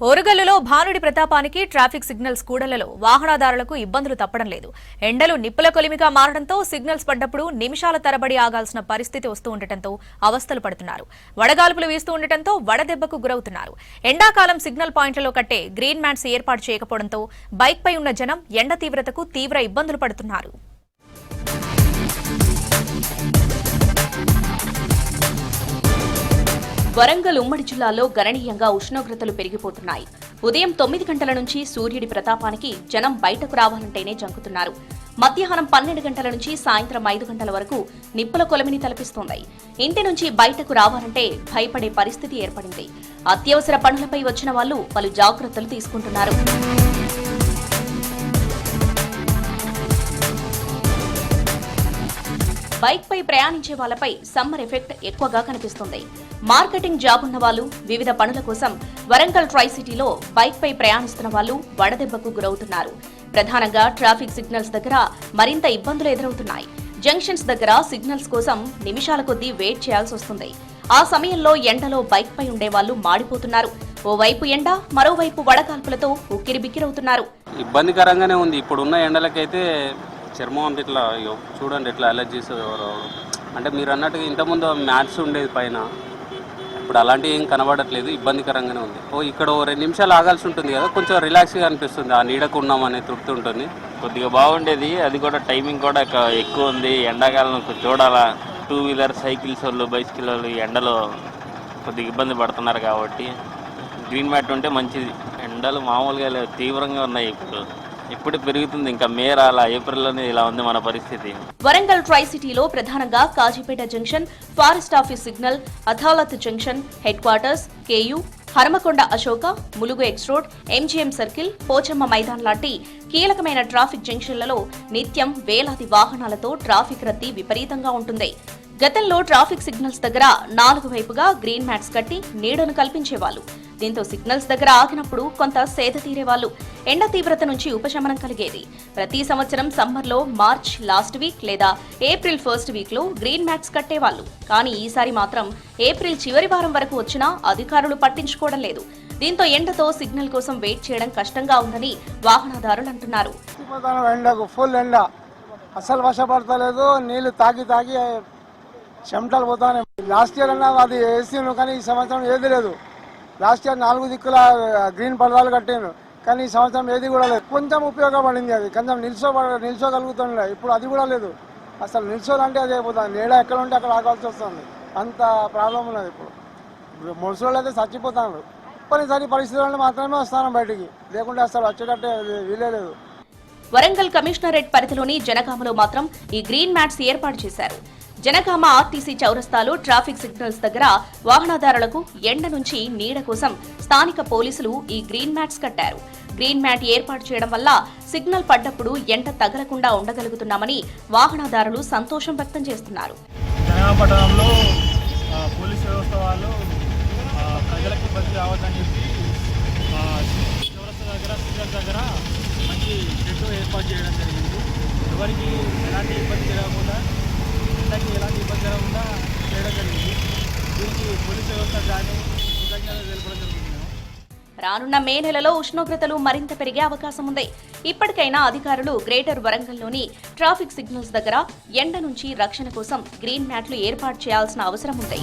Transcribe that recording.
ఓరుగల్లులో భానుడి ప్రతాపానికి traffic signals కూడలలో వాహనదారులకు ఇబ్బందులు తప్పడం లేదు. ఎండలు నిప్పుల కొలిమిగా మారడంతో సిగ్నల్స్ పడ్డప్పుడు నిమిషాల తరబడి ఆగాల్సిన పరిస్థితి వస్తూ ఉండటంతో అవస్థలు పడుతున్నారు. వడగాల్పులు వీస్తూ ఉండటంతో వడదెబ్బకు గురవుతున్నారు. ఎండాకాలం సిగ్నల్ పాయింట్లలో కట్టే గ్రీన్ మ్యాట్స్ ఏర్పాటు చేయకపోవడంతో బైక్పై ఉన్న జనం ఎండ తీవ్రతకు తీవ్ర ఇబ్బందులు పడుతున్నారు. వరంగల్ ఉమ్మడి జిల్లాలో గణనీయంగా ఉష్ణోగ్రతలు పెరిగిపోతున్నాయి. ఉదయం 9 గంటల నుంచి సూర్యుడి ప్రతాపానికి జనం బయటకు రావాలంటేనే జంకుతున్నారు. మధ్యాహ్నం 12 గంటల నుంచి సాయంత్రం 5 గంటల వరకు నిప్పుల కొలమిని తలపిస్తోంది. ఇంటి నుంచి బయటకు రావాలంటే భయపడే పరిస్థితి ఏర్పడింది. అత్యవసర పనులపై వచ్చిన వాళ్లు పలు జాగ్రత్తలు తీసుకుంటున్నారు. బైక్ పై ప్రయాణించే వాళ్లపై సమ్మర్ ఎఫెక్ట్ ఎక్కువగా కనిపిస్తుంది. మార్కెటింగ్ జాబ్ ఉన్న వాళ్ళు, వివిధ పనుల కోసం వరంగల్ ట్రై సిటీలో బైక్ పై ప్రయాణిస్తున్న వాళ్ళు వడదెబ్బకు గురవుతున్నారు. ప్రధానంగా ట్రాఫిక్ సిగ్నల్స్ దగ్గర మరింత ఇబ్బందులు ఎదురవుతున్నాయి. జంక్షన్స్ దగ్గర సిగ్నల్స్ కోసం నిమిషాల కొద్దీ వెయిట్ చేయాల్సి వస్తుంది. ఆ సమయంలో ఎండలో బైక్ పై ఉండే వాళ్ళు మాడిపోతున్నారు. ఓవైపు ఎండ, మరోవైపు వడగాల్పులతో ఉక్కిరిబిక్కిరవుతున్నారు. ఇబ్బందికరంగానే ఉంది. ఇప్పుడున్న ఎండలకైతే చర్మం అంత ఇట్లా చూడండి ఎట్లా అలర్జీస్ అంటే మీరు అన్నట్టుగా ఇంతకుముందు మ్యాట్స్ ఉండేది పైన, ఇప్పుడు అలాంటివి ఏం కనబడట్లేదు. ఇబ్బందికరంగానే ఉంది. ఇక్కడ 2 నిమిషాలు ఆగాల్సి ఉంటుంది కదా, కొంచెం రిలాక్స్గా అనిపిస్తుంది. ఆ నీడకు ఉన్నామనే తృప్తి ఉంటుంది. కొద్దిగా బాగుండేది. అది కూడా టైమింగ్ కూడా ఎక్కువ ఉంది. ఎండాకాలం చూడాలా, 2 వీలర్ సైకిల్స్ వాళ్ళు, బైసికల్ వాళ్ళు ఎండలో కొద్దిగా ఇబ్బంది పడుతున్నారు కాబట్టి గ్రీన్ మ్యాట్ ఉంటే మంచిది. ఎండలు మామూలుగా తీవ్రంగా ఉన్నాయి. ఇప్పుడు పెరుగుతుంది. ఇంకా మే రాలా, ఏప్రిల్లోనే ఇలా ఉంది మన పరిస్థితి. వరంగల్ ట్రై సిటీలో ప్రధానంగా Kazipet junction, forest office signal, Adalat junction, headquarters, KU, Hanamkonda Ashoka, Mulugu X road, MGM circle, Pochamma Maidan లాంటి కీలకమైన ట్రాఫిక్ జంక్షన్లలో నిత్యం వేలాది వాహనాలతో ట్రాఫిక్ రద్దీ విపరీతంగా ఉంటుంది. గతంలో ట్రాఫిక్ సిగ్నల్స్ దగ్గర 4 వైపుగా గ్రీన్ మ్యాట్స్ కట్టి నీడను కల్పించేవాళ్లు. దీంతో సిగ్నల్స్ దగ్గర ఆగినప్పుడు కొంత సేద తీరేవాళ్లు. ఎండ తీవ్రత నుంచి ఉపశమనం కలిగేది. ప్రతి సంవత్సరం సమ్మర్లో మార్చ్ లాస్ట్ వీక్ లేదా ఏప్రిల్ ఫస్ట్ వీక్ లో గ్రీన్ మ్యాట్స్ కట్టేవాళ్లు. కానీ ఈసారి మాత్రం ఏప్రిల్ చివరి వారం వరకు వచ్చినా అధికారులు పట్టించుకోవడం లేదు. దీంతో ఎండతో సిగ్నల్ కోసం వెయిట్ చేయడం కష్టంగా ఉందని వాహనదారులు అంటున్నారు. అసలు వర్షపడతలేదు, నీళ్లు తాగి చెమటలు పోతానే. లాస్ట్ ఇయర్ అన్నా అది వేసిను, కానీ ఈ సంవత్సరం ఏది లేదు. లాస్ట్ ఇయర్ 4 దిక్కుల గ్రీన్ పరదాలు కట్టాను, కానీ ఈ సంవత్సరం ఏది కూడా లేదు. కొంచెం ఉపయోగపడింది. అది కొంచెం నిల్చోగలుగుతుండే, ఇప్పుడు అది కూడా లేదు. అసలు నిల్చోదంటే అది అయిపోతుంది. నీడ ఎక్కడ ఉంటే అక్కడ ఆగాల్సి వస్తుంది. అంత ప్రాబ్లం ఉన్నది. ఇప్పుడు ముసలోళ్ళు అయితే చచ్చిపోతాను. తప్పనిసరి పరిస్థితుల్లో మాత్రమే వస్తాను బయటికి, లేకుంటే అసలు వచ్చేటట్టే వీలే లేదు. వరంగల్ కమిషనరేట్ పరిధిలోని జనగామలో మాత్రం ఈ గ్రీన్ మ్యాట్స్ ఏర్పాటు చేశారు. జనగామ ఆర్టీసీ చౌరస్తాలో ట్రాఫిక్ సిగ్నల్స్ దగ్గర వాహనదారులకు ఎండ నుంచి నీడ కోసం స్థానిక పోలీసులు ఈ గ్రీన్ మ్యాట్స్ కట్టారు. గ్రీన్ మ్యాట్ ఏర్పాటు చేయడం వల్ల సిగ్నల్ పడ్డప్పుడు ఎండ తగలకుండా ఉండగలుగుతున్నామని వాహనదారులు సంతోషం వ్యక్తం చేస్తున్నారు. జనగామపట్టణంలో పోలీసు వ్యవస్థ వాళ్ళు ప్రజలకు ఇబ్బంది రావద్దని చెప్పి చౌరస్తా దగ్గర సిగ్నల్ దగ్గర మంచి షెడ్ ఏర్పాటు చేయడం జరిగింది. ఎవరికి ఎలాంటి ఇబ్బంది జరగకుండా, ఎలాంటి ఇబ్బంది జరగకుండా చేయడం జరిగింది. దీనికి పోలీసు వ్యవస్థ కానీ కృతజ్ఞతలు తెలపడం జరుగుతుంది. రానున్న మే నెలలో ఉష్ణోగ్రతలు మరింత పెరిగే అవకాశం ఉంది. ఇప్పటికైనా అధికారులు గ్రేటర్ వరంగల్లోని ట్రాఫిక్ సిగ్నల్స్ దగ్గర ఎండ నుంచి రక్షణ కోసం గ్రీన్ మ్యాట్లు ఏర్పాటు చేయాల్సిన అవసరం ఉంది.